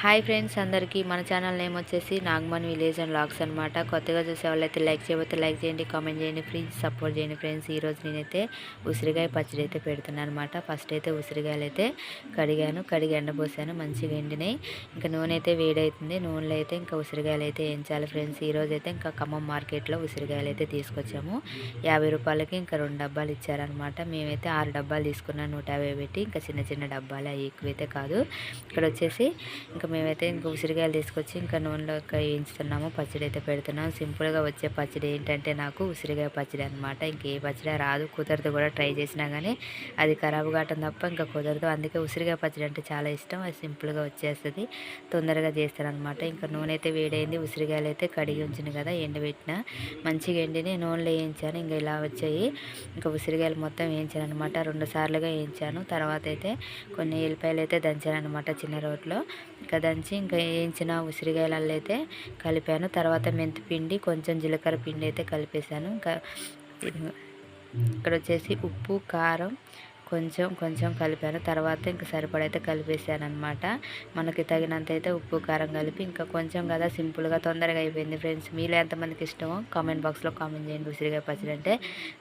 Hi friends అందరికీ మన channel name వచ్చేసి నాగమన్ విలేజ్ అండ్ లాగ్స్ అనమాట. కొత్తగా చూసే వాళ్ళైతే లైక్ చేయబోతే లైక్ చేయండి, కామెంట్ చేయండి, ప్లీజ్ సపోర్ట్ చేయండి ఫ్రెండ్స్. ఈరోజు నేనైతే ఉసిరికాయ పచ్చడి అయితే పెడుతున్నాను అనమాట. ఫస్ట్ అయితే ఉసిరికాయలు అయితే కడిగి ఎండబోసాను, మంచిగా ఎండినాయి. ఇంకా నూనె అయితే వేడవుతుంది. నూనెలో అయితే ఇంకా ఉసిరికాయలు అయితే వేయించాలి ఫ్రెండ్స్. ఈరోజు అయితే ఇంకా ఖమ్మం మార్కెట్లో ఉసిరికాయలు అయితే తీసుకొచ్చాము. 50 రూపాయలకి ఇంకా 2 డబ్బాలు ఇచ్చారనమాట. మేమైతే 6 డబ్బాలు తీసుకున్నాం 150 పెట్టి. ఇంకా చిన్న చిన్న డబ్బాలు, అవి ఎక్కువైతే కాదు. ఇక్కడ వచ్చేసి ఇంకా మేమైతే ఇంకా ఉసిరికాయలు తీసుకొచ్చి ఇంకా నూనెలో వేయించుతున్నాము. పచ్చడి అయితే పెడుతున్నాము. సింపుల్గా వచ్చే పచ్చడి ఏంటంటే నాకు ఉసిరికాయ పచ్చడి అనమాట. ఇంకే పచ్చడి రాదు, కుదరదు కూడా. ట్రై చేసినా కానీ అది ఖరాబ్ కావటం తప్ప ఇంకా కుదరదు. అందుకే ఉసిరికాయ పచ్చడి అంటే చాలా ఇష్టం. అది సింపుల్గా వచ్చేస్తుంది, తొందరగా చేస్తారనమాట. ఇంకా నూనె అయితే వేడైంది. ఉసిరికాయలు అయితే కడిగి ఉంచింది కదా, ఎండబెట్టిన మంచిగా ఎండిని నూనెలో వేయించాను. ఇంకా ఇలా వచ్చాయి. ఇంకా ఉసిరికాయలు మొత్తం వేయించాను అనమాట. 2 సార్లుగా వేయించాను. తర్వాత అయితే కొన్ని ఎల్లిపాయలు అయితే దంచాను అనమాట చిన్న రోట్లో. ఇంకా దంచి ఇంకా వేయించిన ఉసిరికాయలలో అయితే కలిపాను. తర్వాత మెంతి పిండి, కొంచెం జీలకర్ర పిండి అయితే కలిపేశాను. ఇంకా ఇక్కడ వచ్చేసి ఉప్పు, కారం కొంచెం కొంచెం కలిపాను. తర్వాత ఇంకా సరిపడైతే కలిపేసాను అనమాట. మనకి తగినంత అయితే ఉప్పు, కారం కలిపి ఇంకా కొంచెం కదా, సింపుల్గా తొందరగా అయిపోయింది ఫ్రెండ్స్. మీలో ఎంతమందికి ఇష్టమో కామెంట్ బాక్స్లో కామెంట్ చేయండి. ఉసిరికాయ పచ్చడి అంటే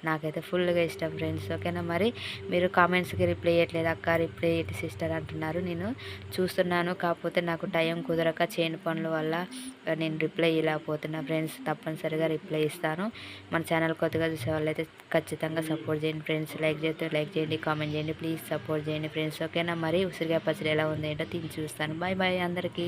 నాకైతే ఫుల్గా ఇష్టం ఫ్రెండ్స్. ఓకేనా, మరి మీరు కామెంట్స్కి రిప్లై చేయట్లేదు అక్క, రిప్లై చేయటి సిస్టర్ అంటున్నారు. నేను చూస్తున్నాను, కాకపోతే నాకు టైం కుదరక చేయని పనుల వల్ల నేను రిప్లై ఇవ్వలేకపోతున్నా ఫ్రెండ్స్. తప్పనిసరిగా రిప్లై ఇస్తాను. మన ఛానల్ కొత్తగా చూసే వాళ్ళైతే ఖచ్చితంగా సపోర్ట్ చేయండి ఫ్రెండ్స్. లైక్ చేస్తే లైక్ చేయండి, కామెంట్ చేయండి, ప్లీజ్ సపోర్ట్ చేయండి ఫ్రెండ్స్. ఓకేనా, మరి ఉసిరికాయ పచ్చడి ఎలా ఉంది ఏంటో తిని చూస్తాను. బాయ్ బాయ్ అందరికీ.